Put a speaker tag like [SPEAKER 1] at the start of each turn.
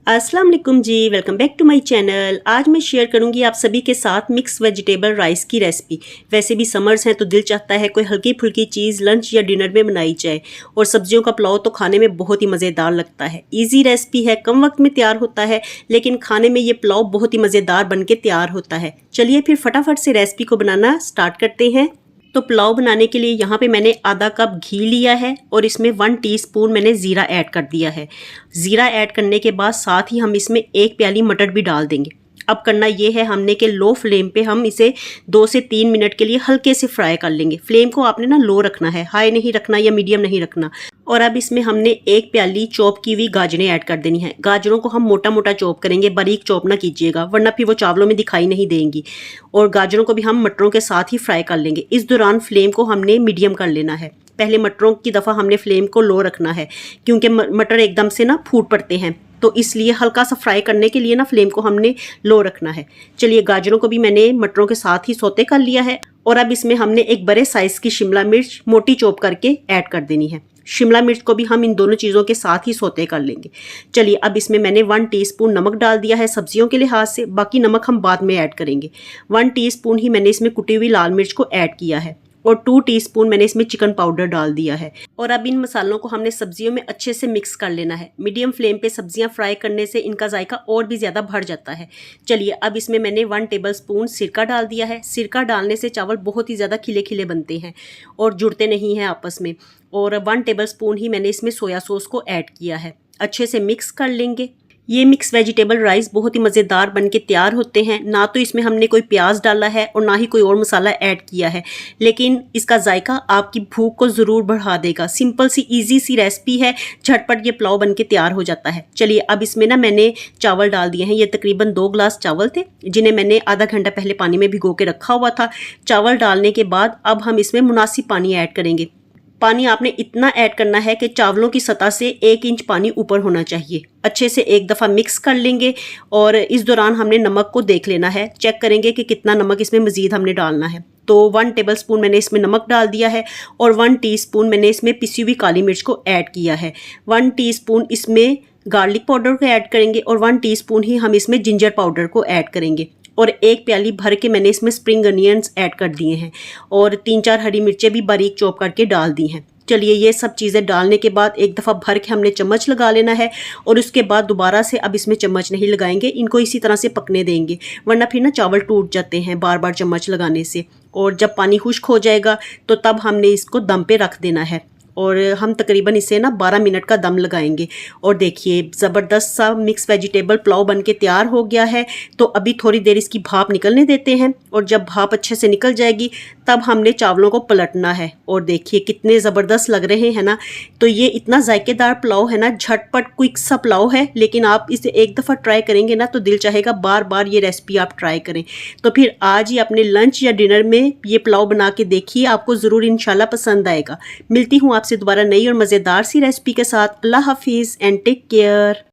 [SPEAKER 1] अस्सलाम वालेकुम जी, welcome back to my channel. आज मैं शेयर करूंगी आप सभी के साथ मिक्स वेजिटेबल राइस की रेसिपी। वैसे भी समर्स हैं तो दिल चाहता है कोई हल्की फुल्की चीज़ लंच या डिनर में बनाई जाए, और सब्जियों का पुलाव तो खाने में बहुत ही मज़ेदार लगता है। इजी रेसिपी है, कम वक्त में तैयार होता है, लेकिन खाने में ये पुलाव बहुत ही मज़ेदार बन के तैयार होता है। चलिए फिर फटाफट से रेसिपी को बनाना स्टार्ट करते हैं। तो पुलाव बनाने के लिए यहाँ पे मैंने आधा कप घी लिया है और इसमें 1 टीस्पून मैंने ज़ीरा ऐड कर दिया है। ज़ीरा ऐड करने के बाद साथ ही हम इसमें 1 प्याली मटर भी डाल देंगे। अब करना ये है हमने कि लो फ्लेम पे हम इसे 2 से 3 मिनट के लिए हल्के से फ्राई कर लेंगे। फ्लेम को आपने ना लो रखना है, हाई नहीं रखना या मीडियम नहीं रखना। और अब इसमें हमने 1 प्याली चॉप की हुई गाजरें ऐड कर देनी है। गाजरों को हम मोटा मोटा चॉप करेंगे, बारीक चॉप ना कीजिएगा वरना फिर वो चावलों में दिखाई नहीं देंगी। और गाजरों को भी हम मटरों के साथ ही फ्राई कर लेंगे। इस दौरान फ्लेम को हमने मीडियम कर लेना है। पहले मटरों की दफ़ा हमने फ्लेम को लो रखना है, क्योंकि मटर एकदम से ना फूट पड़ते हैं, तो इसलिए हल्का सा फ्राई करने के लिए ना फ्लेम को हमने लो रखना है। चलिए गाजरों को भी मैंने मटरों के साथ ही सौते कर लिया है। और अब इसमें हमने एक बड़े साइज़ की शिमला मिर्च मोटी चॉप करके ऐड कर देनी है। शिमला मिर्च को भी हम इन दोनों चीज़ों के साथ ही सौते कर लेंगे। चलिए अब इसमें मैंने 1 टीस्पून नमक डाल दिया है सब्जियों के लिहाज से, बाकी नमक हम बाद में ऐड करेंगे। 1 टीस्पून ही मैंने इसमें कुटी हुई लाल मिर्च को ऐड किया है और 2 टीस्पून मैंने इसमें चिकन पाउडर डाल दिया है। और अब इन मसालों को हमने सब्जियों में अच्छे से मिक्स कर लेना है। मीडियम फ्लेम पे सब्जियां फ्राई करने से इनका जायका और भी ज़्यादा बढ़ जाता है। चलिए अब इसमें मैंने 1 टेबलस्पून सिरका डाल दिया है। सिरका डालने से चावल बहुत ही ज़्यादा खिले खिले बनते हैं और जुड़ते नहीं हैं आपस में। और 1 टेबलस्पून ही मैंने इसमें सोया सॉस को ऐड किया है। अच्छे से मिक्स कर लेंगे। ये मिक्स वेजिटेबल राइस बहुत ही मज़ेदार बन के तैयार होते हैं। ना तो इसमें हमने कोई प्याज डाला है और ना ही कोई और मसाला ऐड किया है, लेकिन इसका जायका आपकी भूख को ज़रूर बढ़ा देगा। सिंपल सी इजी सी रेसिपी है, झटपट ये पुलाव बन के तैयार हो जाता है। चलिए अब इसमें ना मैंने चावल डाल दिए हैं। ये तकरीबन 2 गिलास चावल थे, जिन्हें मैंने आधा घंटा पहले पानी में भिगो के रखा हुआ था। चावल डालने के बाद अब हम इसमें मुनासिब पानी ऐड करेंगे। पानी आपने इतना ऐड करना है कि चावलों की सतह से 1 इंच पानी ऊपर होना चाहिए। अच्छे से एक दफ़ा मिक्स कर लेंगे और इस दौरान हमने नमक को देख लेना है। चेक करेंगे कि कितना नमक इसमें मज़ीद हमने डालना है। तो 1 टेबलस्पून मैंने इसमें नमक डाल दिया है और 1 टीस्पून मैंने इसमें पिसी हुई काली मिर्च को ऐड किया है। 1 टीस्पून इसमें गार्लिक पाउडर को ऐड करेंगे और 1 टीस्पून ही हम इसमें जिंजर पाउडर को ऐड करेंगे। और 1 प्याली भर के मैंने इसमें स्प्रिंग अनियंस ऐड कर दिए हैं और 3-4 हरी मिर्चें भी बारीक चॉप करके डाल दी हैं। चलिए ये सब चीज़ें डालने के बाद एक दफ़ा भर के हमने चम्मच लगा लेना है और उसके बाद दोबारा से अब इसमें चम्मच नहीं लगाएंगे। इनको इसी तरह से पकने देंगे, वरना फिर ना चावल टूट जाते हैं बार बार चम्मच लगाने से। और जब पानी खुश्क हो जाएगा तो तब हमने इसको दम पे रख देना है और हम तकरीबन इसे ना 12 मिनट का दम लगाएंगे। और देखिए ज़बरदस्त सा मिक्स वेजिटेबल पुलाव बन के तैयार हो गया है। तो अभी थोड़ी देर इसकी भाप निकलने देते हैं और जब भाप अच्छे से निकल जाएगी तब हमने चावलों को पलटना है। और देखिए कितने ज़बरदस्त लग रहे हैं ना। तो ये इतना जायकेदार पुलाव है ना, झटपट क्विक सा पुलाव है, लेकिन आप इसे एक दफ़ा ट्राई करेंगे ना तो दिल चाहेगा बार बार ये रेसिपी आप ट्राई करें। तो फिर आज ही अपने लंच या डिनर में ये पुलाव बना के देखिए, आपको ज़रूर इंशाल्लाह पसंद आएगा। मिलती हूँ आपसे दोबारा नई और मज़ेदार सी रेसिपी के साथ। अल्लाह हाफिज़ एंड टेक केयर।